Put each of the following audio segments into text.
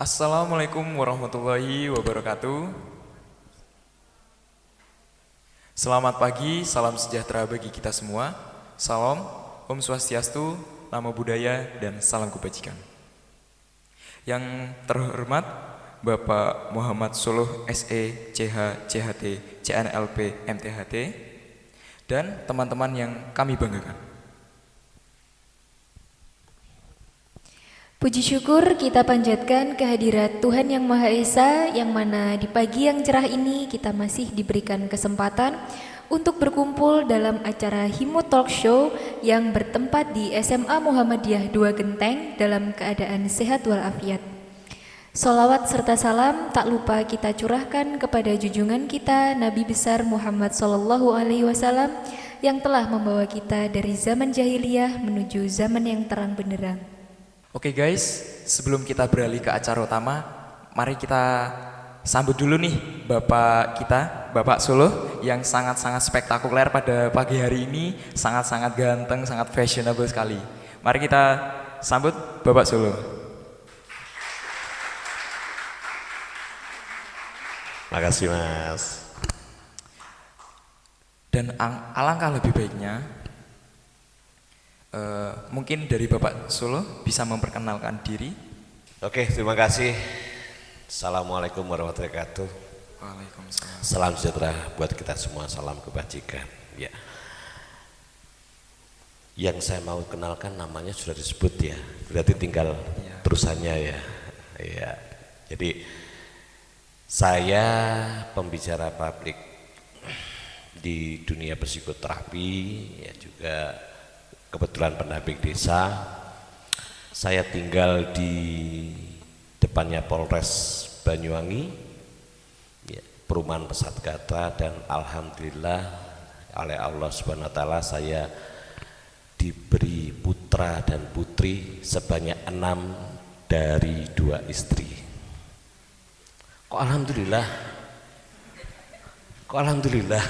Assalamualaikum warahmatullahi wabarakatuh. Selamat pagi, salam sejahtera bagi kita semua. Salam, Om Swastiastu, Namo Buddhaya, dan salam kebajikan. Yang terhormat Bapak Muhammad Suluh SE, CH, CHT, CNLP, MTHT, dan teman-teman yang kami banggakan. Puji syukur kita panjatkan kehadirat Tuhan Yang Maha Esa, yang mana di pagi yang cerah ini kita masih diberikan kesempatan untuk berkumpul dalam acara Himo Talk Show yang bertempat di SMA Muhammadiyah 2 Genteng dalam keadaan sehat walafiat. Sholawat serta salam tak lupa kita curahkan kepada junjungan kita Nabi besar Muhammad SAW yang telah membawa kita dari zaman jahiliyah menuju zaman yang terang benderang. Oke guys, sebelum kita beralih ke acara utama, mari kita sambut dulu nih Bapak kita, Bapak Suluh, yang sangat-sangat spektakuler pada pagi hari ini, sangat-sangat ganteng, sangat fashionable sekali. Mari kita sambut Bapak Suluh. Makasih Mas. Dan alangkah lebih baiknya mungkin dari Bapak Suluh bisa memperkenalkan diri. Oke, terima kasih. Assalamualaikum warahmatullahi wabarakatuh. Waalaikumsalam. Salam sejahtera buat kita semua, salam kebajikan. Ya. Yang saya mau kenalkan namanya sudah disebut ya, berarti tinggal terusannya ya. Ya. Jadi saya pembicara publik di dunia psikoterapi, ya juga kebetulan pendamping desa. Saya tinggal di depannya Polres Banyuwangi, ya, perumahan Pesat Gata, dan alhamdulillah oleh Allah Subhanahu wa taala saya diberi putra dan putri sebanyak 6 dari 2 istri. Kok alhamdulillah? Kok alhamdulillah?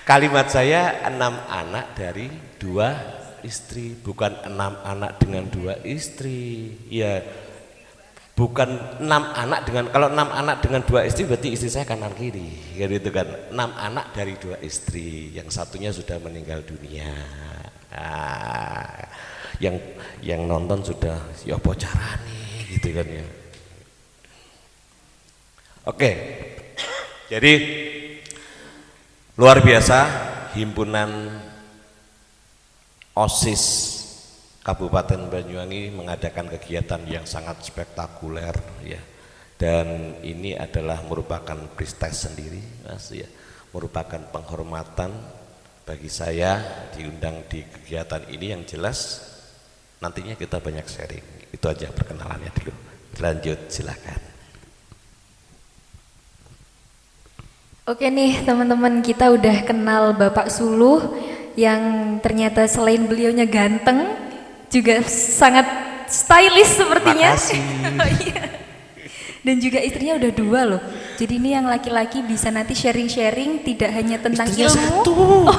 Kalimat saya 6 anak dari 2 istri, bukan 6 anak dengan 2 istri. Ya, bukan 6 anak dengan, kalau 6 anak dengan 2 istri berarti istri saya kanan kiri, gitu kan. 6 anak dari 2 istri, yang satunya sudah meninggal dunia. Nah, yang nonton sudah ya apa carane gitu kan ya. Oke, jadi luar biasa, himpunan OSIS Kabupaten Banyuwangi mengadakan kegiatan yang sangat spektakuler ya. Dan ini adalah merupakan prestasi sendiri Mas ya. Merupakan penghormatan bagi saya diundang di kegiatan ini, yang jelas nantinya kita banyak sharing. Itu aja perkenalannya dulu. Lanjut silakan. Oke nih teman-teman, kita udah kenal Bapak Suluh yang ternyata selain beliaunya ganteng juga sangat stylish sepertinya. Oh, iya. Dan juga istrinya udah 2 loh. Jadi ini yang laki-laki bisa nanti sharing-sharing tidak hanya tentang istrinya ilmu.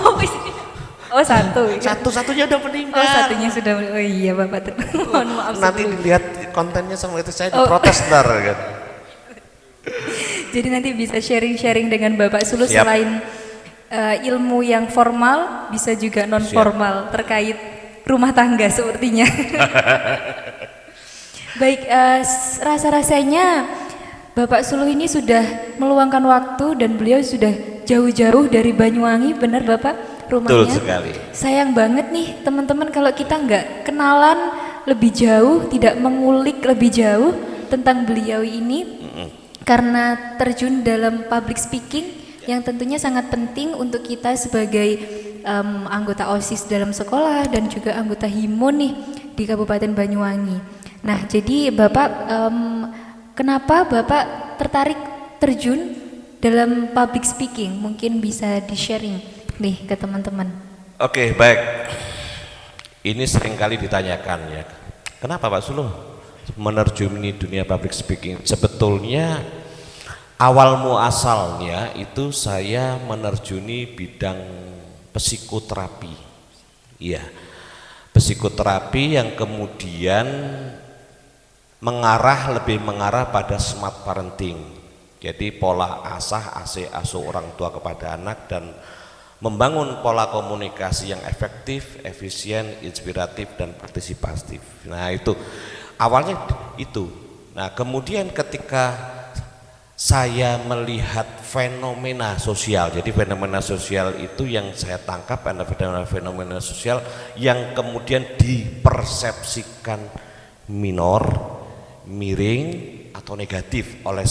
1. Oh 1. Satunya udah meninggal. Oh satunya sudah. Oh iya Bapak. Mohon maaf. Nanti dilihat kontennya sama itu saya diprotes ntar kan. Jadi nanti bisa sharing-sharing dengan Bapak Suluh. Siap. Selain ilmu yang formal, bisa juga non formal terkait rumah tangga sepertinya. Baik, rasa-rasanya Bapak Suluh ini sudah meluangkan waktu dan beliau sudah jauh-jauh dari Banyuwangi, benar Bapak rumahnya? Betul sekali. Sayang banget nih teman-teman kalau kita nggak kenalan lebih jauh, tidak mengulik lebih jauh tentang beliau ini. Karena terjun dalam public speaking yang tentunya sangat penting untuk kita sebagai anggota OSIS dalam sekolah dan juga anggota HIMO nih di Kabupaten Banyuwangi. Nah, jadi Bapak, kenapa Bapak tertarik terjun dalam public speaking. Mungkin bisa di-sharing nih ke teman-teman. Oke, baik. Ini seringkali ditanyakan ya. Kenapa Pak Suluh menerjuni dunia public speaking? Sebetulnya awal muasalnya itu saya menerjuni bidang psikoterapi. Iya. Psikoterapi yang kemudian lebih mengarah pada smart parenting. Jadi pola asuh orang tua kepada anak dan membangun pola komunikasi yang efektif, efisien, inspiratif dan partisipatif. Nah, itu awalnya itu. Nah, kemudian ketika saya melihat fenomena sosial, jadi fenomena sosial itu yang saya tangkap adalah fenomena sosial yang kemudian dipersepsikan minor, miring atau negatif oleh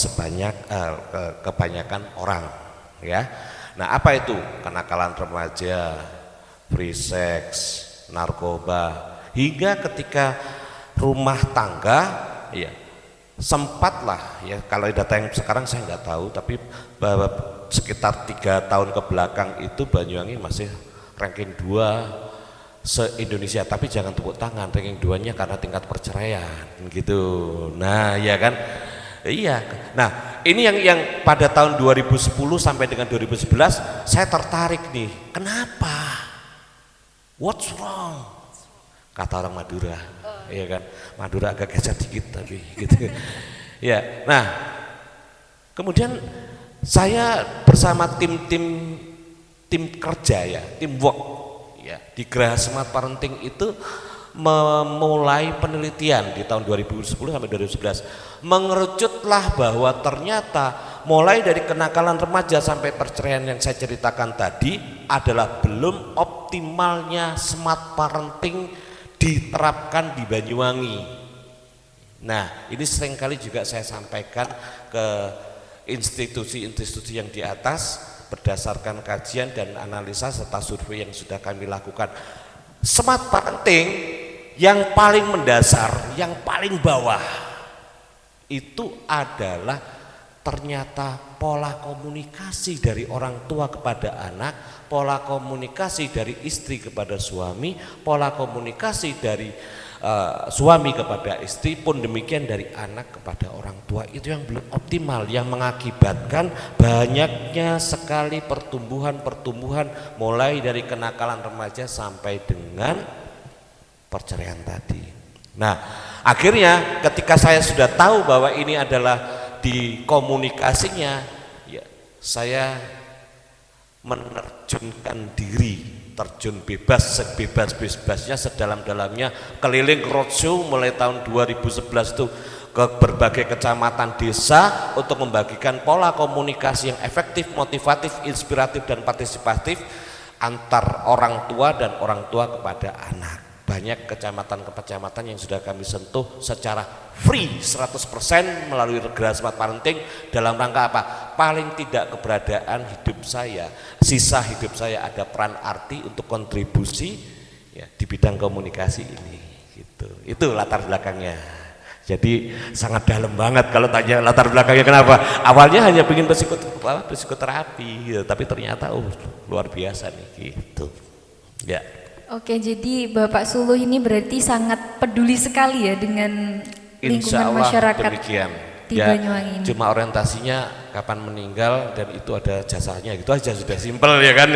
kebanyakan orang, ya. Nah, apa itu? Kenakalan remaja, free sex, narkoba, hingga ketika rumah tangga, ya sempatlah ya, kalau data yang sekarang saya nggak tahu, tapi sekitar 3 tahun ke belakang itu Banyuwangi masih ranking 2 se-Indonesia, tapi jangan tepuk tangan, ranking 2-nya karena tingkat perceraian gitu. Nah, ya kan? Iya. Nah, ini yang pada tahun 2010 sampai dengan 2011 saya tertarik nih. Kenapa? What's wrong? Kata orang Madura. Iya kan? Madura agak geser dikit tapi gitu. Ya. Nah, kemudian saya bersama tim kerja ya, teamwork ya, di Geraha Smart Parenting itu memulai penelitian di tahun 2010 sampai 2011. Mengerucutlah bahwa ternyata mulai dari kenakalan remaja sampai perceraian yang saya ceritakan tadi adalah belum optimalnya smart parenting diterapkan di Banyuwangi. Nah, ini seringkali juga saya sampaikan ke institusi-institusi yang di atas berdasarkan kajian dan analisa serta survei yang sudah kami lakukan. Smart parenting yang paling mendasar, yang paling bawah itu adalah ternyata pola komunikasi dari orang tua kepada anak, pola komunikasi dari istri kepada suami, pola komunikasi dari suami kepada istri, pun demikian dari anak kepada orang tua, itu yang belum optimal, yang mengakibatkan banyaknya sekali pertumbuhan mulai dari kenakalan remaja sampai dengan perceraian tadi. Nah, akhirnya ketika saya sudah tahu bahwa ini adalah di komunikasinya, ya saya menerjunkan diri, terjun bebas, sebebas-bebasnya, sedalam-dalamnya, keliling roadshow mulai tahun 2011 itu ke berbagai kecamatan desa untuk membagikan pola komunikasi yang efektif, motivatif, inspiratif dan partisipatif antar orang tua dan orang tua kepada anak. Banyak kecamatan-kecamatan yang sudah kami sentuh secara free 100% melalui Geraha Smart Parenting dalam rangka apa? Paling tidak keberadaan hidup saya, sisa hidup saya ada peran arti untuk kontribusi ya, di bidang komunikasi ini gitu. Itu latar belakangnya. Jadi sangat dalam banget kalau tanya latar belakangnya kenapa. Awalnya hanya ingin psikoterapi gitu, tapi ternyata luar biasa nih gitu. Ya. Oke, jadi Bapak Suluh ini berarti sangat peduli sekali ya dengan lingkungan masyarakat demikian. Di Banyuwangi ini. Cuma orientasinya kapan meninggal dan itu ada jasanya, gitu aja, sudah simpel ya kan.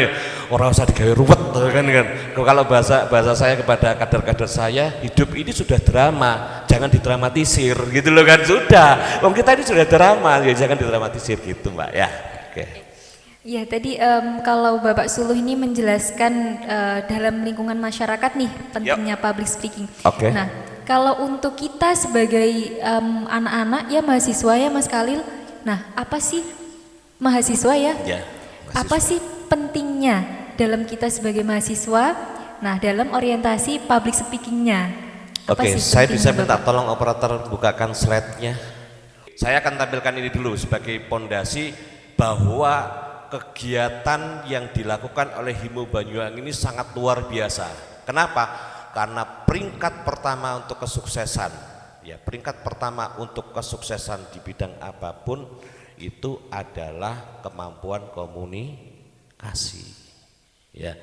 Orang usah digawe ruwet kan. Kalau bahasa saya kepada kader-kader saya, hidup ini sudah drama, jangan didramatisir gitu loh kan. Sudah, kita ini sudah drama, ya jangan didramatisir gitu Mbak ya. Oke. Ya, tadi kalau Bapak Suluh ini menjelaskan dalam lingkungan masyarakat nih pentingnya public speaking. Oke. Nah, kalau untuk kita sebagai anak-anak ya, mahasiswa ya Mas Khalil, nah apa sih mahasiswa ya? Ya, mahasiswa. Apa sih pentingnya dalam kita sebagai mahasiswa? Nah, dalam orientasi public speakingnya. Oke, saya bisa minta tolong operator bukakan slide-nya. Saya akan tampilkan ini dulu sebagai pondasi bahwa kegiatan yang dilakukan oleh Himo Banyuwangi ini sangat luar biasa. Kenapa? Karena peringkat pertama untuk kesuksesan, ya peringkat pertama untuk kesuksesan di bidang apapun itu adalah kemampuan komunikasi. Ya.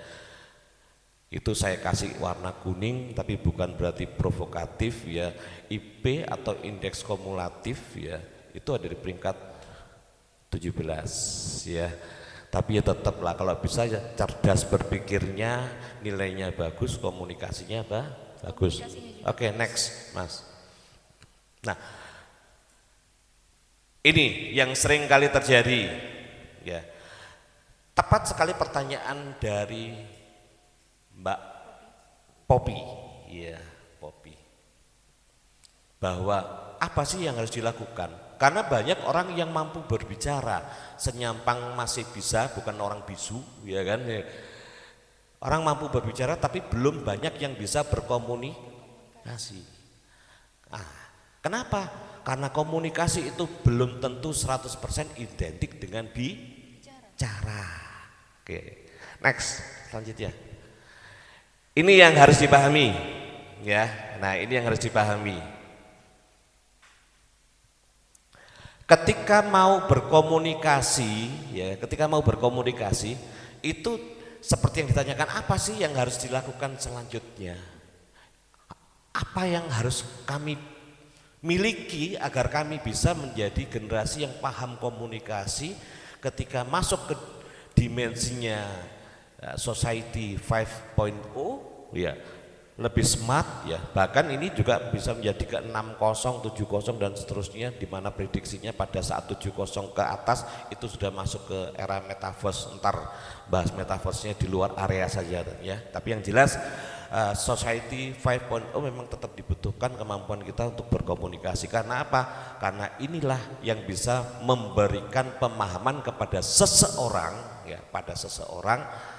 Itu saya kasih warna kuning tapi bukan berarti provokatif ya. IP atau indeks kumulatif ya, itu ada di peringkat 17 ya. Tapi ya tetaplah kalau bisa ya cerdas berpikirnya, nilainya bagus, komunikasinya bagus. Oke, next, Mas. Nah, ini yang sering kali terjadi ya. Tepat sekali pertanyaan dari Mbak Popi, ya Popi, bahwa apa sih yang harus dilakukan? Karena banyak orang yang mampu berbicara, senyampang masih bisa, bukan orang bisu, ya kan? Orang mampu berbicara tapi belum banyak yang bisa berkomunikasi. Ah, kenapa? Karena komunikasi itu belum tentu 100% identik dengan bicara. Oke, next, selanjutnya. Ini yang harus dipahami, ya. Nah, ini yang harus dipahami. Ketika mau berkomunikasi, ya, ketika mau berkomunikasi itu seperti yang ditanyakan, apa sih yang harus dilakukan selanjutnya? Apa yang harus kami miliki agar kami bisa menjadi generasi yang paham komunikasi ketika masuk ke dimensinya Society 5.0 ya, lebih smart ya, bahkan ini juga bisa menjadi ke 60, 70 dan seterusnya, di mana prediksinya pada saat 70 ke atas itu sudah masuk ke era metaverse. Ntar bahas metaverse-nya di luar area saja ya. Tapi yang jelas Society 5.0 memang tetap dibutuhkan kemampuan kita untuk berkomunikasi. Karena apa? Karena inilah yang bisa memberikan pemahaman kepada seseorang ya, pada seseorang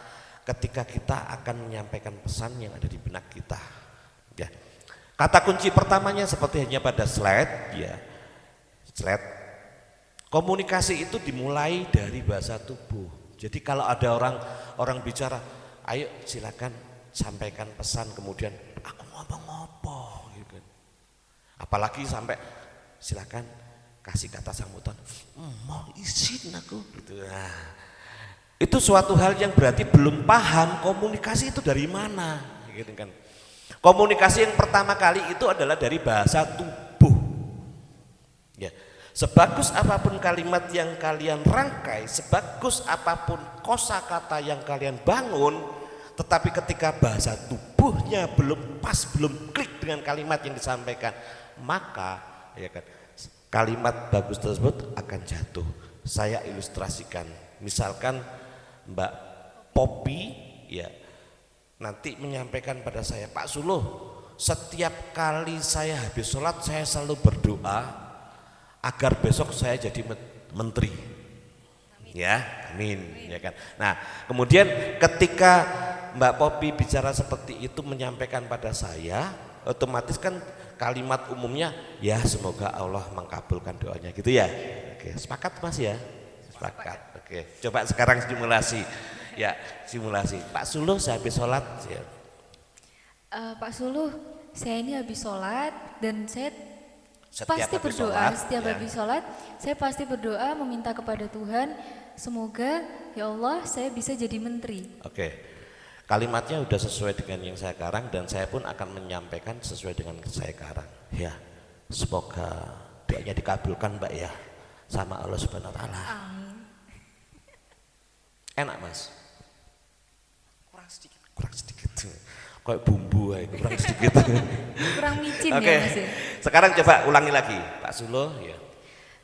ketika kita akan menyampaikan pesan yang ada di benak kita. Ya. Kata kunci pertamanya seperti hanya pada slide ya. Slide. Komunikasi itu dimulai dari bahasa tubuh. Jadi kalau ada orang bicara, ayo silakan sampaikan pesan, kemudian aku ngomong apa gitu. Apalagi sampai silakan kasih kata sambutan, mau izin aku gitu. Nah, itu suatu hal yang berarti belum paham komunikasi itu dari mana gitu kan. Komunikasi yang pertama kali itu adalah dari bahasa tubuh ya. Sebagus apapun kalimat yang kalian rangkai, sebagus apapun kosakata yang kalian bangun, tetapi ketika bahasa tubuhnya belum pas, belum klik dengan kalimat yang disampaikan, maka ya kan, kalimat bagus tersebut akan jatuh. Saya ilustrasikan, misalkan Mbak Popi ya nanti menyampaikan pada saya, Pak Suluh, setiap kali saya habis sholat saya selalu berdoa agar besok saya jadi menteri. Amin. Ya, amin, ya kan. Nah, kemudian ketika Mbak Popi bicara seperti itu menyampaikan pada saya, otomatis kan kalimat umumnya ya semoga Allah mengkabulkan doanya gitu ya. Oke, sepakat Mas ya? Sepakat. Oke, coba sekarang simulasi. Ya, simulasi. Pak Suluh saya habis sholat ya. Pak Suluh, saya ini habis sholat dan saya Setiap pasti habis berdoa sholat, setiap ya. habis sholat, saya pasti berdoa meminta kepada Tuhan, semoga ya Allah saya bisa jadi menteri. Oke, kalimatnya udah sesuai dengan yang saya karang dan saya pun akan menyampaikan sesuai dengan saya karang. Ya, semoga doanya dikabulkan Mbak ya sama Allah Subhanahu Wa Taala. Amin. Enak Mas? Kurang sedikit. Kayak bumbu aja, kurang sedikit. Kurang micin Oke, ya Mas ya. sekarang coba ulangi lagi, Pak Suluh ya.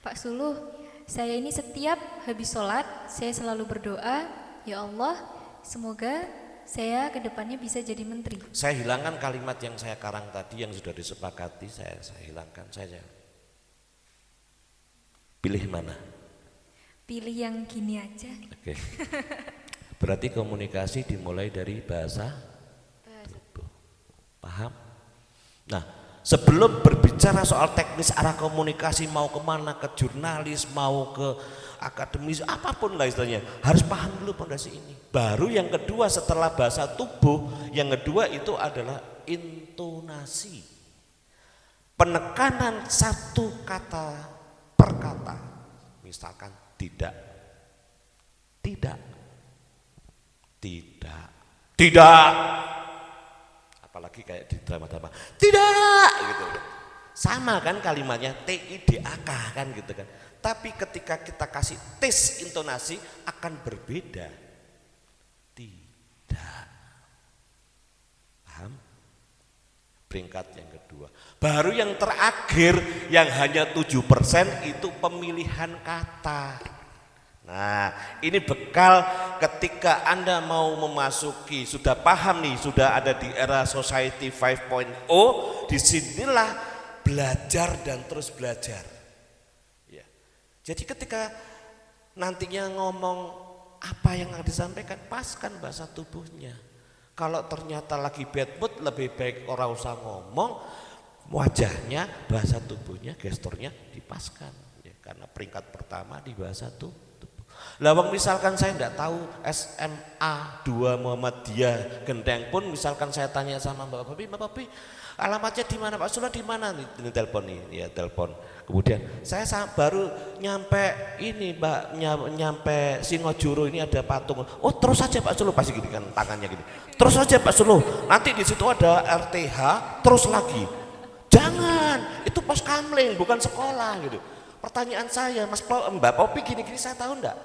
Pak Suluh, saya ini setiap habis sholat, saya selalu berdoa, ya Allah, semoga saya kedepannya bisa jadi menteri. Saya hilangkan kalimat yang saya karang tadi yang sudah disepakati, saya hilangkan saja. Pilih mana? Pilih yang gini aja. Oke. Berarti komunikasi dimulai dari bahasa tubuh. Paham? Nah, sebelum berbicara soal teknis arah komunikasi, mau kemana, ke jurnalis, mau ke akademis, apapun lah istilahnya, harus paham dulu fondasi ini. Baru yang kedua setelah bahasa tubuh, yang kedua itu adalah intonasi. Penekanan satu kata per kata. Misalkan tidak, tidak, tidak, tidak. Apalagi kayak di drama-drama, tidak gitu. Sama kan kalimatnya TIDAK kan gitu kan. Tapi ketika kita kasih tes intonasi akan berbeda. Tidak. Paham? Peringkat yang kedua. Baru yang terakhir yang hanya 7% itu pemilihan kata. Nah, ini bekal ketika Anda mau memasuki, sudah paham nih, sudah ada di era Society 5.0, disinilah belajar dan terus belajar. Ya. Jadi ketika nantinya ngomong apa yang akan disampaikan, paskan bahasa tubuhnya. Kalau ternyata lagi bad mood, lebih baik orang usah ngomong, wajahnya, bahasa tubuhnya, gesturnya dipaskan. Ya, karena peringkat pertama di bahasa tubuh. Lawang misalkan saya tidak tahu SMA 2 Muhammadiyah Gendeng pun, misalkan saya tanya sama Mbak Papi, alamatnya di mana Pak Sula, di mana nih? Ini telepon nih, ya telepon. Kemudian saya baru nyampe ini Mbak, nyampe Singojuru, ini ada patung. Oh terus saja Pak Sulu, pasti gini kan tangannya gini. Terus saja Pak Sulu, nanti di situ ada RTH, terus lagi. Jangan, itu pos kamling bukan sekolah gitu. Pertanyaan saya, Mbak Popi gini-gini saya tahu enggak?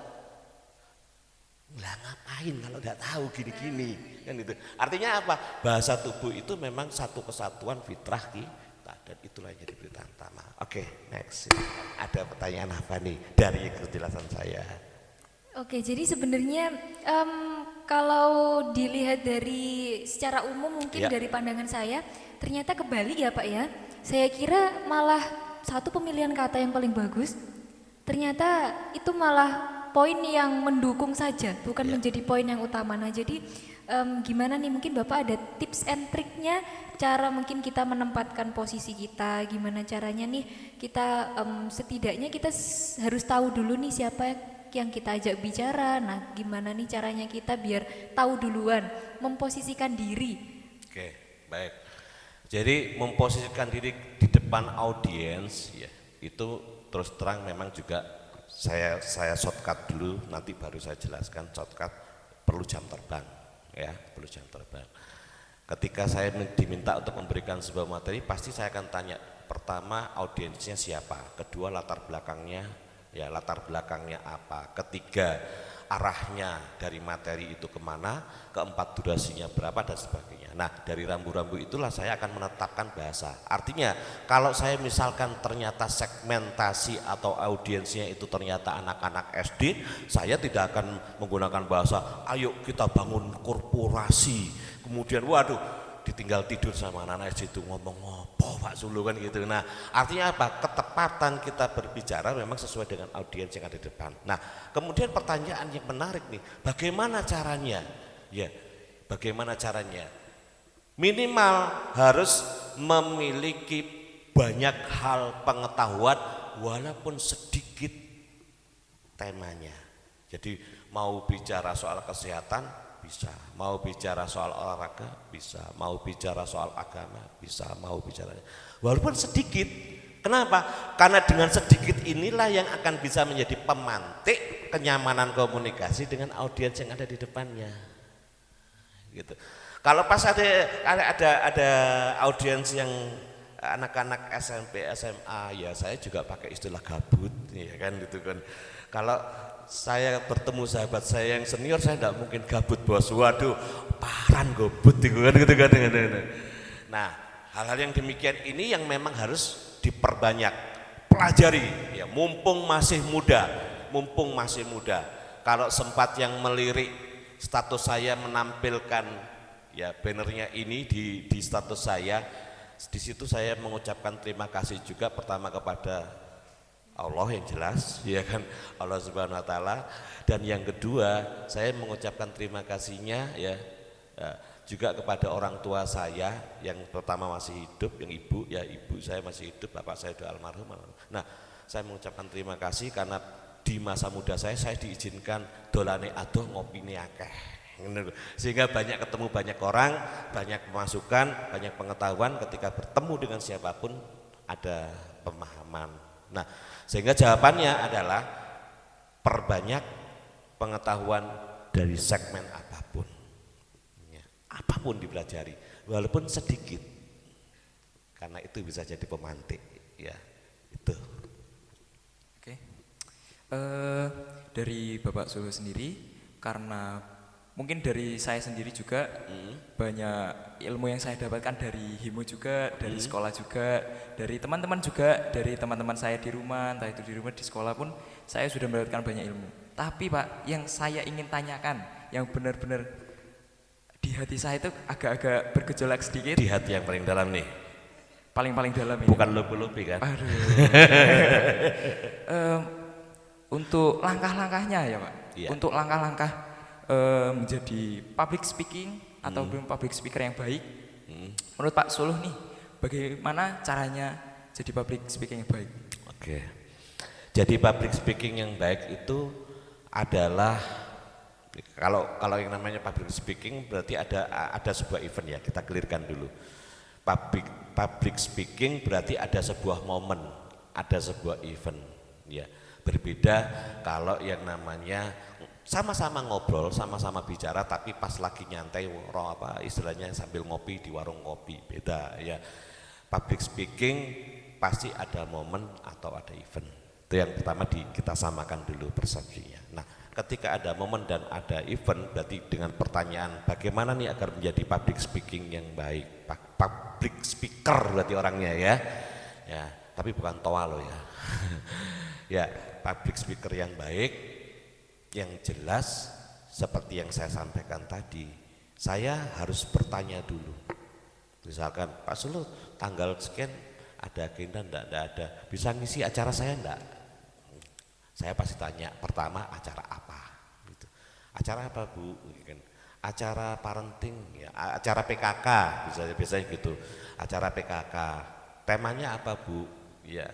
Lah ngapain kalau enggak tahu gini-gini kan itu. Artinya apa? Bahasa tubuh itu memang satu kesatuan fitrah kita, dan itulah yang jadi perintah utama. Oke, next. Ada pertanyaan apa nih dari kejelasan saya? Oke, jadi sebenarnya kalau dilihat dari secara umum mungkin Ya. dari pandangan saya, ternyata kebalik ya Pak ya. Saya kira malah satu pemilihan kata yang paling bagus, ternyata itu malah poin yang mendukung saja, bukan menjadi poin yang utama. Nah jadi gimana nih, mungkin Bapak ada tips and triknya, cara mungkin kita menempatkan posisi kita, gimana caranya nih kita setidaknya kita harus tahu dulu nih siapa yang kita ajak bicara. Nah gimana nih caranya kita biar tahu duluan, memposisikan diri. Oke, baik. Jadi memposisikan diri di depan audiens ya, itu terus terang memang juga saya shortcut dulu, nanti baru saya jelaskan. Shortcut perlu jam terbang ya, perlu jam terbang. Ketika saya diminta untuk memberikan sebuah materi, pasti saya akan tanya pertama audiensnya siapa, kedua latar belakangnya ya, latar belakangnya apa, ketiga arahnya dari materi itu kemana, keempat durasinya berapa dan sebagainya. Nah dari rambu-rambu itulah saya akan menetapkan bahasa. Artinya kalau saya misalkan ternyata segmentasi atau audiensnya itu ternyata anak-anak SD, saya tidak akan menggunakan bahasa ayo kita bangun korporasi, kemudian waduh ditinggal tidur sama anak-anak SD itu ngomong ngopo Pak Sulu kan gitu. Nah artinya apa? Ketepatan kita berbicara memang sesuai dengan audiens yang ada di depan. Nah kemudian pertanyaan yang menarik nih, bagaimana caranya? Ya, bagaimana caranya? Minimal harus memiliki banyak hal pengetahuan walaupun sedikit temanya. Jadi mau bicara soal kesehatan bisa, mau bicara soal olahraga bisa, mau bicara soal agama bisa, mau bicara walaupun sedikit. Kenapa? Karena dengan sedikit inilah yang akan bisa menjadi pemantik kenyamanan komunikasi dengan audiens yang ada di depannya. Gitu. Kalau pas ada audiens yang anak-anak SMP, SMA, ya saya juga pakai istilah gabut, ya kan gitu kan. Kalau saya bertemu sahabat saya yang senior, saya tidak mungkin gabut bos, waduh paran gobut gitu kan. Nah hal-hal yang demikian ini yang memang harus diperbanyak, pelajari ya, mumpung masih muda. Kalau sempat yang melirik status saya menampilkan ya bannernya ini di status saya, di situ saya mengucapkan terima kasih juga pertama kepada Allah yang jelas, ya kan, Allah Subhanahu Wa Taala, dan yang kedua saya mengucapkan terima kasihnya ya, juga kepada orang tua saya yang pertama masih hidup, yang ibu saya masih hidup, bapak saya sudah almarhum. Nah saya mengucapkan terima kasih karena di masa muda saya diizinkan dolane adoh ngopine akeh, sehingga banyak ketemu banyak orang, banyak pemasukan, banyak pengetahuan. Ketika bertemu dengan siapapun ada pemahaman. Nah sehingga jawabannya adalah perbanyak pengetahuan dari segmen apapun, ya, apapun dipelajari, walaupun sedikit, karena itu bisa jadi pemantik, ya itu. Oke. Dari Bapak Sulu sendiri, karena mungkin dari saya sendiri juga banyak ilmu yang saya dapatkan dari Himo juga, dari sekolah juga, dari teman-teman juga, dari teman-teman saya di rumah, entah itu di rumah, di sekolah pun saya sudah mendapatkan banyak ilmu. Tapi Pak, yang saya ingin tanyakan, yang benar-benar di hati saya itu agak-agak bergejolak sedikit. Di hati yang paling dalam nih, Paling-paling dalam ini. bukan lobi-lobi kan? Aduh. Untuk langkah-langkahnya ya Pak, Iya. untuk langkah-langkah menjadi public speaking atau belum public speaker yang baik, menurut Pak Suluh nih, bagaimana caranya jadi public speaking yang baik? Oke, jadi public speaking yang baik itu adalah kalau yang namanya public speaking berarti ada sebuah event, ya kita clearkan dulu. Public speaking berarti ada sebuah momen, ada sebuah event, ya. Berbeda kalau yang namanya sama-sama ngobrol, sama-sama bicara, tapi pas lagi nyantai, istilahnya sambil ngopi di warung kopi, beda ya. Public speaking pasti ada momen atau ada event. Itu yang pertama kita samakan dulu persepsinya. Nah, ketika ada momen dan ada event, berarti dengan pertanyaan bagaimana nih agar menjadi public speaking yang baik, public speaker berarti orangnya ya, ya. Tapi bukan toa loh ya. Ya, public speaker yang baik, yang jelas seperti yang saya sampaikan tadi. Saya harus bertanya dulu. Misalkan, Pak Sulu tanggal sekian ada agenda enggak ada. Bisa ngisi acara saya enggak? Saya pasti tanya pertama acara apa? Gitu. Acara apa Bu? Acara parenting, ya, acara PKK, biasanya gitu. Acara PKK. Temanya apa Bu? Ya,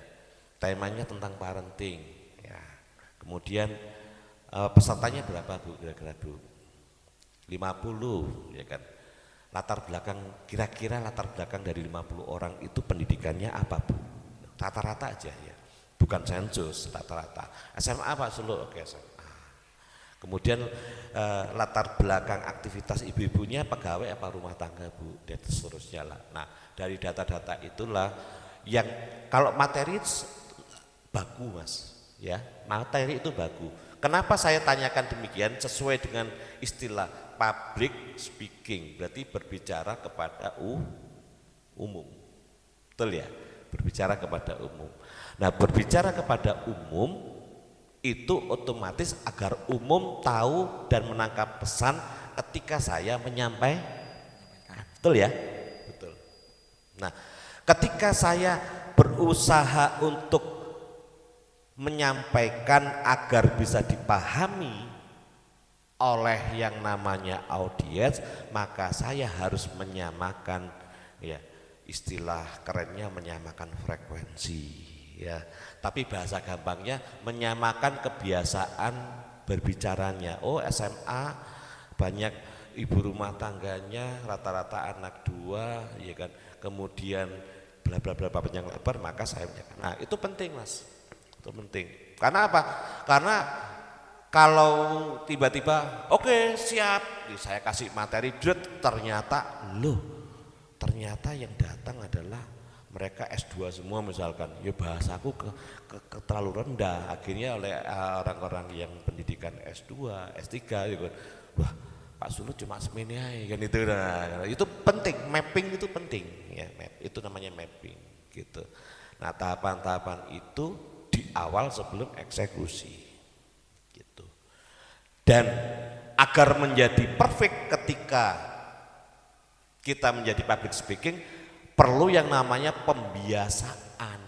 temanya tentang parenting. Ya. Kemudian pesertanya berapa Bu? Kira-kira Bu? 50, ya kan? Latar belakang, kira-kira latar belakang dari 50 orang itu pendidikannya apa Bu? Rata-rata aja ya, bukan sensus, rata-rata. SMA Pak Sulu, oke SMA. Kemudian latar belakang aktivitas ibu-ibunya pegawai apa rumah tangga Bu, dan seterusnya lah. Nah, dari data-data itulah yang kalau materi baku Mas, ya materi itu baku. Kenapa saya tanyakan demikian? Sesuai dengan istilah public speaking, berarti berbicara kepada umum, betul ya? Berbicara kepada umum. Nah, berbicara kepada umum itu otomatis agar umum tahu dan menangkap pesan ketika saya menyampaikan, betul ya? Betul. Nah, ketika saya berusaha untuk menyampaikan agar bisa dipahami oleh yang namanya audiens, maka saya harus menyamakan, ya istilah kerennya menyamakan frekuensi, ya. Tapi bahasa gampangnya menyamakan kebiasaan berbicaranya. Oh, SMA banyak ibu rumah tangganya, rata-rata anak 2, ya kan. Kemudian bla bla bla panjang lebar, maka saya menyampaikan. Nah, itu penting Mas. Itu penting. Karena apa? Karena kalau tiba-tiba oke, siap, saya kasih materi, ternyata ternyata yang datang adalah mereka S2 semua misalkan, ya bahasaku terlalu rendah, akhirnya oleh orang-orang yang pendidikan S2, S3 gitu. Wah, Pak Sulu cuma semini aja kan itu. Nah, itu penting, mapping itu penting ya, itu namanya mapping gitu. Nah, tahapan-tahapan itu di awal sebelum eksekusi. Dan agar menjadi perfect ketika kita menjadi public speaking, perlu yang namanya pembiasaan.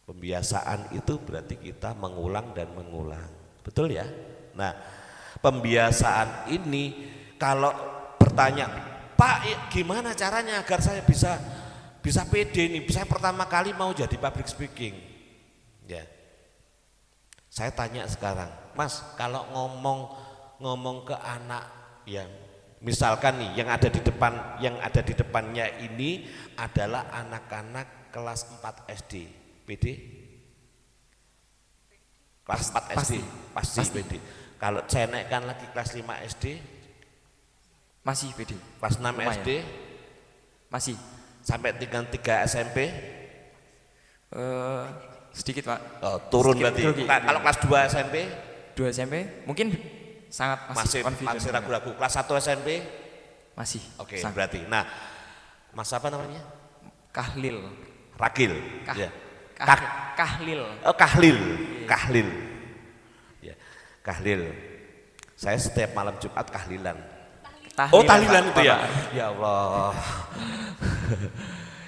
Pembiasaan itu berarti kita mengulang dan mengulang, betul ya? Nah, pembiasaan ini kalau bertanya, Pak gimana caranya agar saya bisa pede nih, saya pertama kali mau jadi public speaking, ya. Saya tanya sekarang, Mas, kalau ngomong ke anak yang misalkan nih yang ada di depannya ini adalah anak-anak kelas 4 SD, PD? Kelas 4 SD pasti Pasti. pede. Kalau saya naikkan lagi kelas 5 SD, Masih pede. kelas 6 Lumayan. SD Masih. sampai tingkat 3 SMP Sedikit Pak. turun Sedikit berarti. grogi. Kalau kelas 2 SMP 2 SMP mungkin sangat masih confident. ragu-ragu. Kelas 1 SMP Masih. oke sangat. berarti. Nah, Mas apa namanya? Kahlil. Ragil. Kah- Ya. Kahlil. Oh, Kahlil. Kahlil. Ya. Kahlil. Saya setiap malam Jumat kahlilan. Oh, tahlilan itu ya. Ya Allah.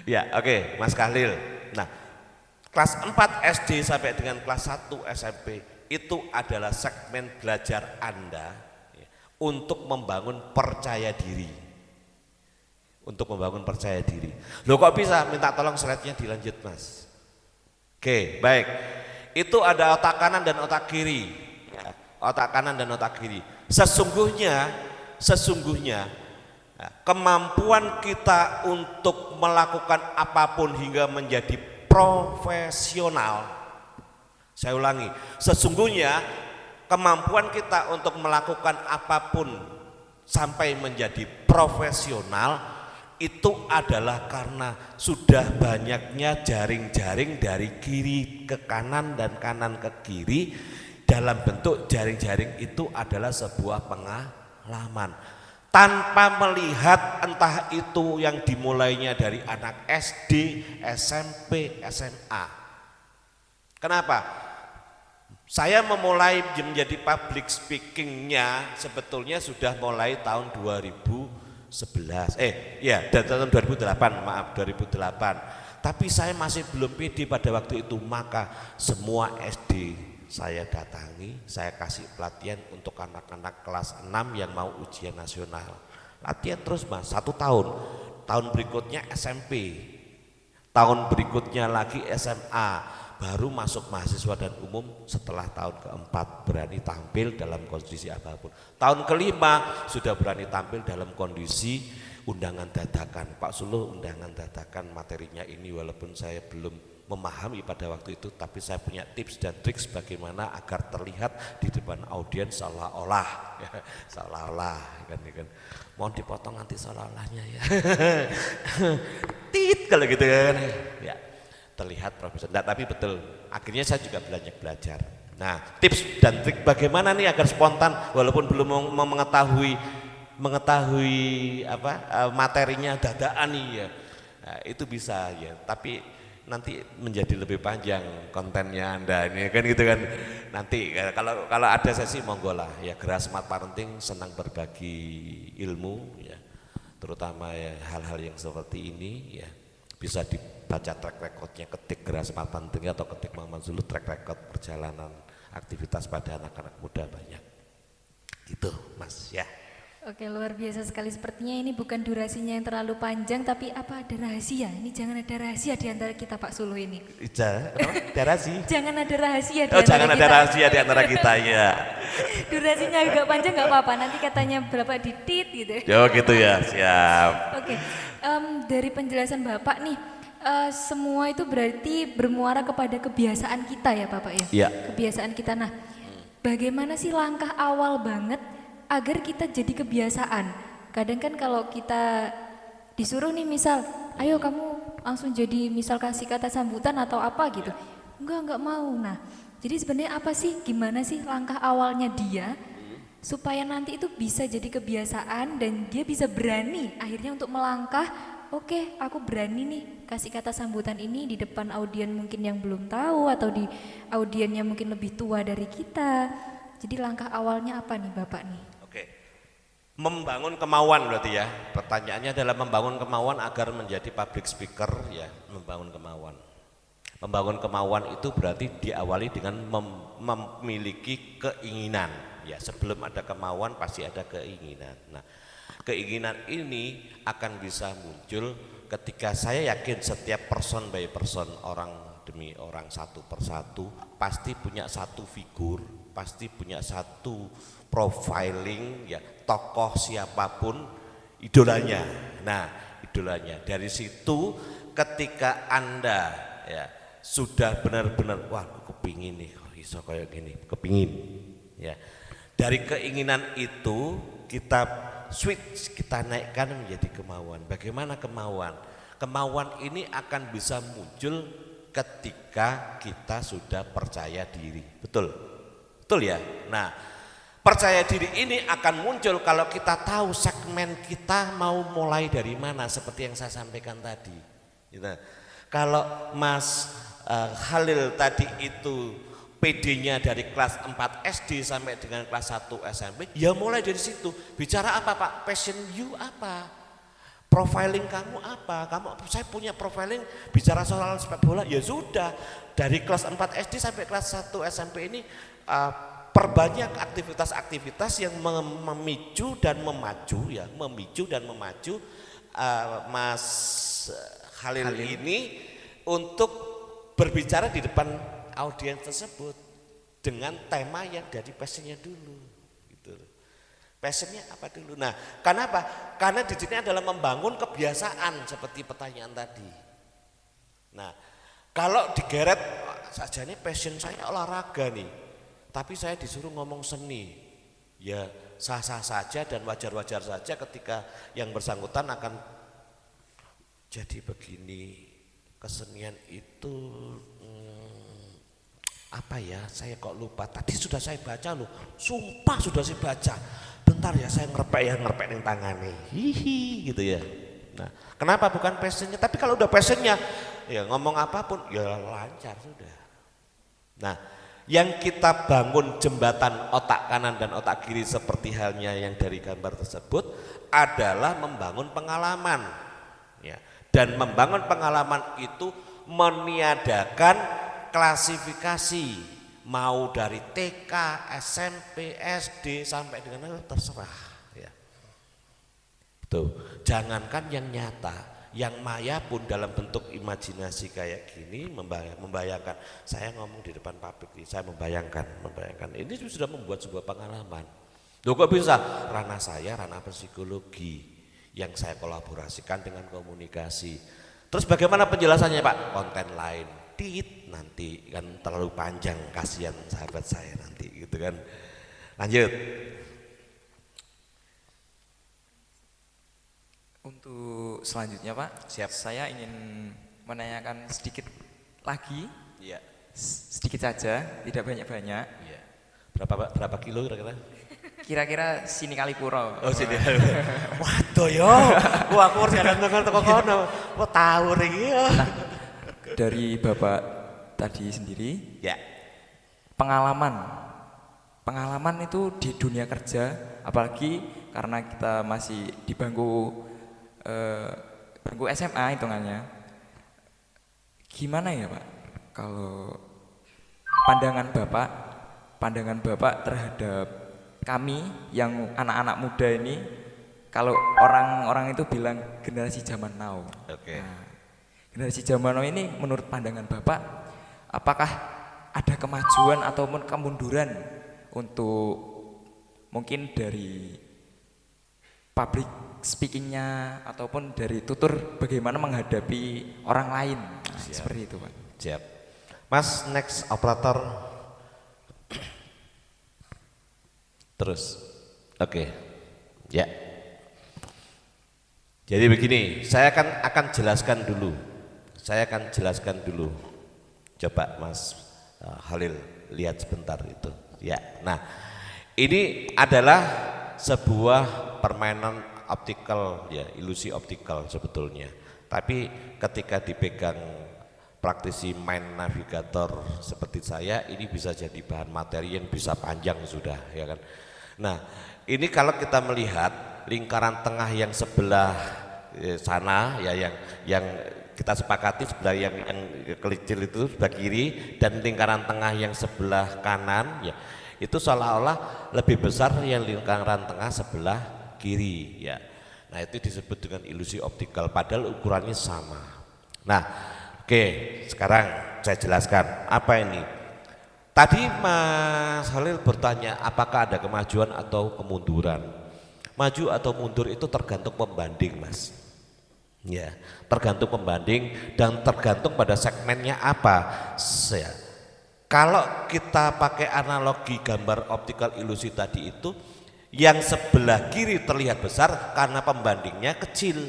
Ya, oke, Mas Kahlil. Nah, kelas 4 SD sampai dengan kelas 1 SMP itu adalah segmen belajar Anda ya, untuk membangun percaya diri. Untuk membangun percaya diri. Loh kok bisa? Minta tolong slide-nya dilanjut, Mas. Oke, baik. Itu ada otak kanan dan otak kiri. Ya, otak kanan dan otak kiri. Sesungguhnya ya, kemampuan kita untuk melakukan apapun hingga menjadi profesional. Saya ulangi, sesungguhnya kemampuan kita untuk melakukan apapun sampai menjadi profesional itu adalah karena sudah banyaknya jaring-jaring dari kiri ke kanan dan kanan ke kiri. Dalam bentuk jaring-jaring itu adalah sebuah pengalaman tanpa melihat entah itu yang dimulainya dari anak SD, SMP, SMA. Kenapa? Saya memulai menjadi public speakingnya sebetulnya sudah mulai tahun 2011. Dari tahun 2008. Tapi saya masih belum pede pada waktu itu, maka semua SD saya datangi, saya kasih pelatihan untuk anak-anak kelas 6 yang mau ujian nasional. Latihan terus Mas, 1 tahun. Tahun berikutnya SMP. Tahun berikutnya lagi SMA. Baru masuk mahasiswa dan umum setelah tahun keempat berani tampil dalam kondisi apapun. Tahun kelima sudah berani tampil dalam kondisi undangan dadakan. Pak Suluh undangan dadakan materinya ini walaupun saya belum memahami pada waktu itu, tapi saya punya tips dan triks bagaimana agar terlihat di depan audiens seolah-olah ya, seolah-olah kan. Mohon dipotong nanti seolah-olahnya ya. Tit kalau gitu kan ya, terlihat profesional. Tapi betul, akhirnya saya juga belajar. Nah, tips dan trik bagaimana nih agar spontan walaupun belum mengetahui materinya dadaan nih ya. Nah, itu bisa ya, tapi nanti menjadi lebih panjang kontennya Anda ini kan gitu kan. Nanti kalau ada sesi monggo lah ya. Gera Smart Parenting senang berbagi ilmu ya, terutama ya hal-hal yang seperti ini ya. Bisa dibaca track recordnya, ketik Gera Smart Parenting atau ketik Muhammad Zulu track record perjalanan aktivitas pada anak-anak muda banyak. Gitu Mas ya. Oke, luar biasa sekali. Sepertinya ini bukan durasinya yang terlalu panjang, tapi apa ada rahasia? Ini jangan ada rahasia di antara kita, Pak Suluh ini. Ada rahasia. Jangan ada rahasia di Oh, antara jangan kita. ada rahasia di antara kita ya. Durasinya agak panjang nggak apa-apa. Nanti katanya berapa ditit gitu. Oh gitu ya, siap. Oke, dari penjelasan Bapak nih, semua itu berarti bermuara kepada kebiasaan kita ya Bapak ya? Iya. Kebiasaan kita. Nah, bagaimana sih langkah awal banget agar kita jadi kebiasaan? Kadang kan kalau kita disuruh nih misal, ayo kamu langsung jadi misal kasih kata sambutan atau apa gitu. Enggak mau. Nah, jadi sebenarnya apa sih, gimana sih langkah awalnya dia supaya nanti itu bisa jadi kebiasaan dan dia bisa berani akhirnya untuk melangkah, oke, aku berani nih kasih kata sambutan ini di depan audien mungkin yang belum tahu atau di audien yang mungkin lebih tua dari kita. Jadi langkah awalnya apa nih Bapak nih? Oke. Membangun kemauan berarti ya. Pertanyaannya adalah membangun kemauan agar menjadi public speaker ya, membangun kemauan. Membangun kemauan itu berarti diawali dengan memiliki keinginan. Ya, sebelum ada kemauan pasti ada keinginan. Nah, keinginan ini akan bisa muncul ketika saya yakin setiap person by person, orang demi orang, satu persatu pasti punya satu figur, pasti punya satu profiling ya, tokoh siapapun idolanya. Nah, idolanya dari situ ketika Anda ya sudah benar-benar wah aku kepingin nih iso kayak gini, kepingin. Ya, dari keinginan itu kita switch, kita naikkan menjadi kemauan. Bagaimana kemauan? Kemauan ini akan bisa muncul ketika kita sudah percaya diri. Betul? Betul ya? Nah, percaya diri ini akan muncul kalau kita tahu segmen kita mau mulai dari mana, seperti yang saya sampaikan tadi. Gitu. Kalau Mas Halil tadi itu PD-nya dari kelas 4 SD sampai dengan kelas 1 SMP, ya mulai dari situ. Bicara apa Pak? Passion you apa? Profiling kamu apa? Saya punya profiling bicara soal sepak bola, ya sudah. Dari kelas 4 SD sampai kelas 1 SMP ini perbanyak aktivitas-aktivitas yang memicu dan memacu ya, Mas Halil ini untuk berbicara di depan audiens tersebut dengan tema yang dari passionnya dulu, gitu. Passionnya apa dulu? Nah, kenapa? Karena di sini adalah membangun kebiasaan seperti pertanyaan tadi. Nah, kalau digeret saja nih passion saya olahraga nih, tapi saya disuruh ngomong seni, ya sah-sah saja dan wajar-wajar saja ketika yang bersangkutan akan jadi begini. Kesenian itu apa ya, saya kok lupa, tadi sudah saya baca loh, sumpah sudah saya baca, bentar ya saya ngerepek yang tangannya, hihi gitu ya. Nah, kenapa bukan passionnya? Tapi kalau udah passionnya, ya ngomong apapun ya lancar sudah. Nah, yang kita bangun jembatan otak kanan dan otak kiri seperti halnya yang dari gambar tersebut adalah membangun pengalaman, ya. Dan membangun pengalaman itu meniadakan klasifikasi, mau dari TK, SMP, SD sampai dengan terserah ya. Tuh, jangankan yang nyata, yang maya pun dalam bentuk imajinasi kayak gini membayangkan. Saya ngomong di depan publik, saya membayangkan ini sudah membuat sebuah pengalaman. Loh kok bisa? Ranah saya, ranah psikologi yang saya kolaborasikan dengan komunikasi. Terus bagaimana penjelasannya Pak? Konten lain. Nanti kan terlalu panjang, kasihan sahabat saya nanti gitu kan. Lanjut. Untuk selanjutnya Pak, siap. Saya ingin menanyakan sedikit lagi, ya. Sedikit saja, tidak banyak-banyak. Ya. Berapa kilo kira-kira? Kira-kira sini Kalipuro. Oh sini. Waduh yo, aku harus jalan-jalan toko kono. Kok tahu iki ya. Nah, dari Bapak tadi sendiri, ya, pengalaman itu di dunia kerja, apalagi karena kita masih di bangku SMA hitungannya. Gimana ya Pak, kalau pandangan Bapak terhadap kami yang anak-anak muda ini, kalau orang-orang itu bilang generasi zaman now. Oke. Nah, generasi zaman now ini menurut pandangan Bapak, apakah ada kemajuan ataupun kemunduran untuk mungkin dari public speakingnya ataupun dari tutur bagaimana menghadapi orang lain? Nah, seperti itu Pak. Siap. Mas, next operator. Terus, oke, ya. Jadi begini, saya akan jelaskan dulu. Coba Mas Halil lihat sebentar itu. Ya, nah ini adalah sebuah permainan optikal, ya, ilusi optikal sebetulnya. Tapi ketika dipegang praktisi main navigator seperti saya, ini bisa jadi bahan materi yang bisa panjang sudah, ya kan. Nah, ini kalau kita melihat lingkaran tengah yang sebelah sana, ya, yang kita sepakati sebelah yang kecil itu sebelah kiri, dan lingkaran tengah yang sebelah kanan, ya, itu seolah-olah lebih besar yang lingkaran tengah sebelah kiri, ya. Nah, itu disebut dengan ilusi optikal, padahal ukurannya sama. Nah, oke, sekarang saya jelaskan apa ini. Tadi Mas Halil bertanya apakah ada kemajuan atau kemunduran. Maju atau mundur itu tergantung pembanding Mas. Ya, tergantung pembanding dan tergantung pada segmennya apa. Kalau kita pakai analogi gambar optical ilusi tadi itu, yang sebelah kiri terlihat besar karena pembandingnya kecil,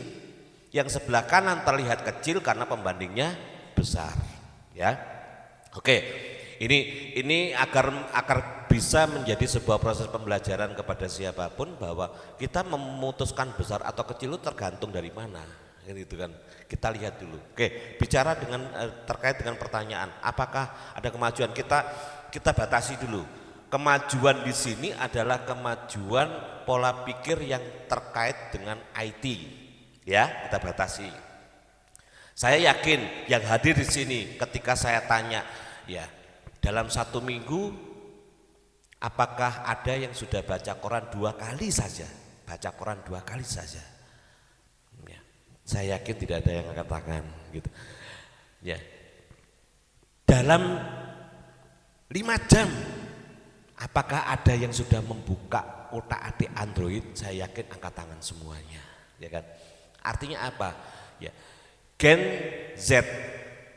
yang sebelah kanan terlihat kecil karena pembandingnya besar. Ya, oke. Ini agar bisa menjadi sebuah proses pembelajaran kepada siapapun bahwa kita memutuskan besar atau kecil itu tergantung dari mana, gitu kan. Kita lihat dulu. Oke, bicara dengan terkait dengan pertanyaan, apakah ada kemajuan? Kita batasi dulu. Kemajuan di sini adalah kemajuan pola pikir yang terkait dengan IT. Ya, kita batasi. Saya yakin yang hadir di sini ketika saya tanya, ya, dalam 1 minggu apakah ada yang sudah baca koran 2 kali saja? Baca koran 2 kali saja. Ya, saya yakin tidak ada yang angkat tangan gitu. Ya. Dalam 5 jam apakah ada yang sudah membuka otak-atik Android? Saya yakin angkat tangan semuanya, ya kan? Artinya apa? Ya. Gen Z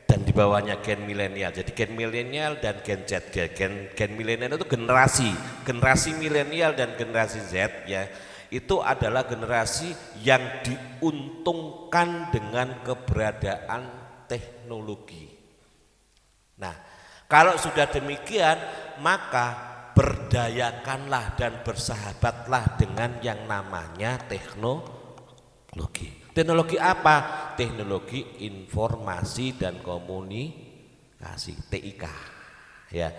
dan di bawahnya gen milenial. Jadi gen milenial dan gen Z. Gen milenial itu generasi milenial dan generasi Z, ya. Itu adalah generasi yang diuntungkan dengan keberadaan teknologi. Nah, kalau sudah demikian, maka berdayakanlah dan bersahabatlah dengan yang namanya teknologi. Teknologi apa? Teknologi informasi dan komunikasi, TIK. Ya,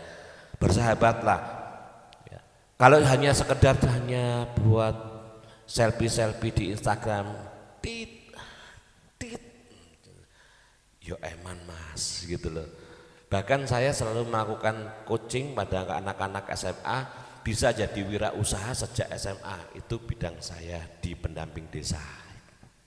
bersahabatlah. Ya. Kalau hanya sekedar buat selfie di Instagram, tit, yo eman mas, gitu loh. Bahkan saya selalu melakukan coaching pada anak-anak SMA, bisa jadi wirausaha sejak SMA. Itu bidang saya di pendamping desa.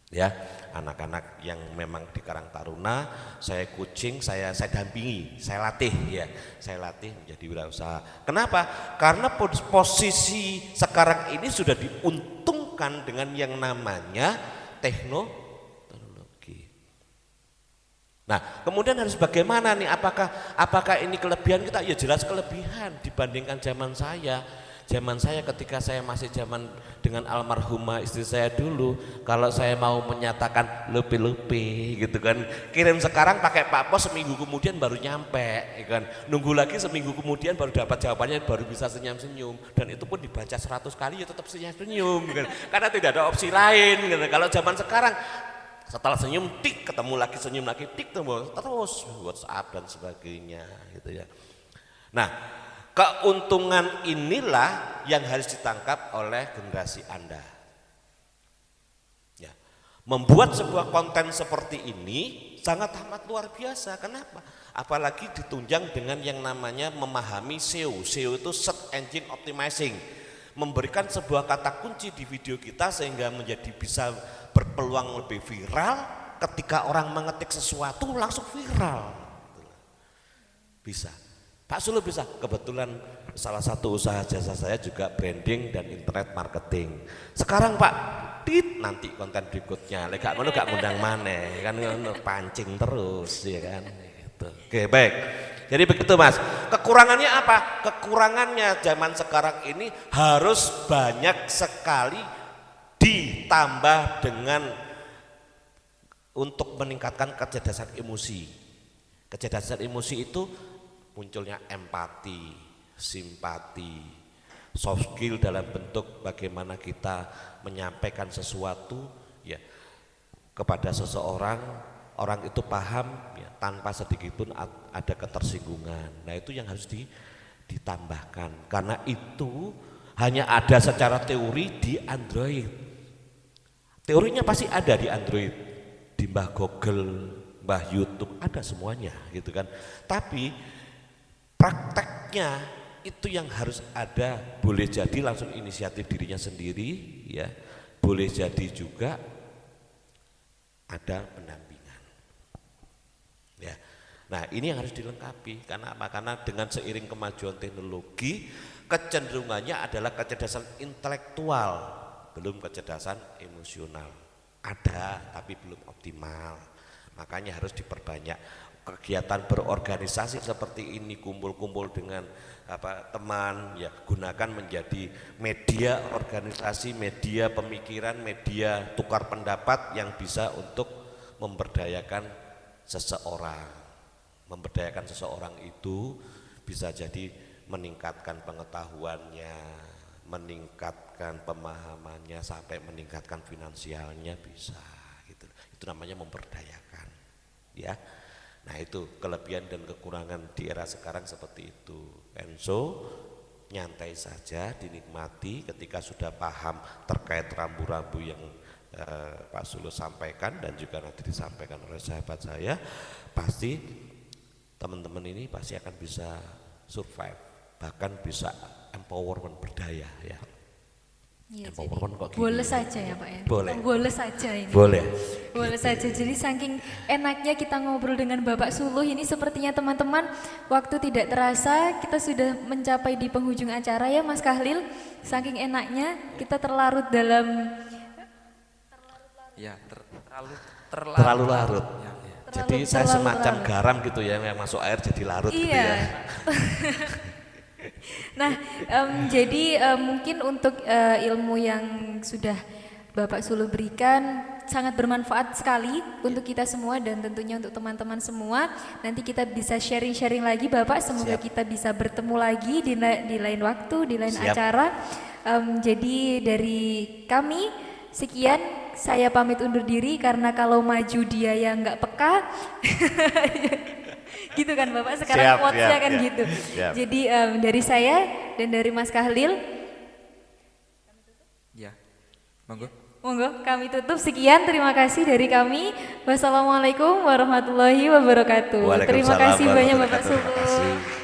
Ya, anak-anak yang memang di Karang Taruna saya coaching, saya dampingi, saya latih menjadi wirausaha. Kenapa? Karena posisi sekarang ini sudah diuntungkan dengan yang namanya teknologi. Nah, kemudian harus bagaimana nih? Apakah ini kelebihan kita? Ya jelas kelebihan dibandingkan zaman saya. Zaman saya ketika saya masih zaman dengan almarhumah istri saya dulu, kalau saya mau menyatakan lepe-lepe gitu kan, kirim sekarang pakai Pak Pos, seminggu kemudian baru nyampe, gitu kan. Nunggu lagi seminggu kemudian baru dapat jawabannya, baru bisa senyum-senyum, dan itu pun dibaca 100 kali ya tetap senyum-senyum, gitu kan. Karena tidak ada opsi lain, gitu. Kalau zaman sekarang setelah senyum tik ketemu lagi, senyum lagi tik terus WhatsApp dan sebagainya, gitu ya. Nah, keuntungan inilah yang harus ditangkap oleh generasi Anda. Ya, membuat sebuah konten seperti ini sangat amat luar biasa. Kenapa? Apalagi ditunjang dengan yang namanya memahami SEO. SEO itu Search Engine Optimizing. Memberikan sebuah kata kunci di video kita sehingga menjadi bisa berpeluang lebih viral. Ketika orang mengetik sesuatu langsung viral. Bisa. Pak Sulu bisa, kebetulan salah satu usaha jasa saya juga branding dan internet marketing. Sekarang Pak, nanti konten berikutnya, lek gak ngono gak ngundang maneh, kan ngono pancing terus ya kan gitu. Oke, baik. Jadi begitu Mas. Kekurangannya apa? Kekurangannya zaman sekarang ini harus banyak sekali ditambah dengan untuk meningkatkan kecerdasan emosi. Kecerdasan emosi itu munculnya empati, simpati, soft skill dalam bentuk bagaimana kita menyampaikan sesuatu ya kepada seseorang, orang itu paham ya, tanpa sedikit pun ada ketersinggungan. Nah, itu yang harus ditambahkan karena itu hanya ada secara teori di Android. Teorinya pasti ada di Android, di Mbah Google, Mbah YouTube, ada semuanya gitu kan. Tapi prakteknya itu yang harus ada. Boleh jadi langsung inisiatif dirinya sendiri ya, boleh jadi juga ada pendampingan ya. Nah, ini yang harus dilengkapi. Karena apa? Karena dengan seiring kemajuan teknologi, kecenderungannya adalah kecerdasan intelektual, belum kecerdasan emosional. Ada tapi belum optimal, makanya harus diperbanyak. kegiatan berorganisasi seperti ini, kumpul-kumpul dengan teman, ya gunakan menjadi media organisasi, media pemikiran, media tukar pendapat yang bisa untuk memberdayakan seseorang. Memberdayakan seseorang itu bisa jadi meningkatkan pengetahuannya, meningkatkan pemahamannya, sampai meningkatkan finansialnya bisa gitu. Itu namanya memberdayakan, ya. Nah, itu kelebihan dan kekurangan di era sekarang seperti itu. Enso nyantai saja, dinikmati. Ketika sudah paham terkait rambu-rambu yang Pak Sulu sampaikan dan juga nanti disampaikan oleh sahabat saya, pasti teman-teman ini pasti akan bisa survive, bahkan bisa empowerment, berdaya, ya. Iya, Empowerment kok gini boleh ya? saja ya Pak ya. Boleh. Boleh saja ini. Boleh. Boleh saja. Jadi saking enaknya kita ngobrol dengan Bapak Suluh ini, sepertinya teman-teman waktu tidak terasa kita sudah mencapai di penghujung acara ya Mas Kahlil. Saking enaknya kita terlarut dalam Ya, Terlalu larut. Ya. Jadi saya semacam garam gitu ya, yang masuk air jadi larut gitu iya. ya. Nah, jadi mungkin untuk ilmu yang sudah Bapak Suluh berikan sangat bermanfaat sekali untuk kita semua dan tentunya untuk teman-teman semua. Nanti kita bisa sharing-sharing lagi Bapak, semoga Siap. kita bisa bertemu lagi di lain waktu, di lain Siap. acara. Jadi dari kami sekian, saya pamit undur diri karena kalau maju dia yang nggak peka. Gitu kan Bapak, sekarang quotes-nya kan gitu. Siap. Jadi dari saya dan dari Mas Kahlil, Ya. Monggo. monggo kami tutup. Sekian, terima kasih dari kami. Wassalamualaikum warahmatullahi wabarakatuh. Terima Waalaikumsalam kasih banyak Bapak warahmatullahi wabarakatuh. Terima Suluh. kasih.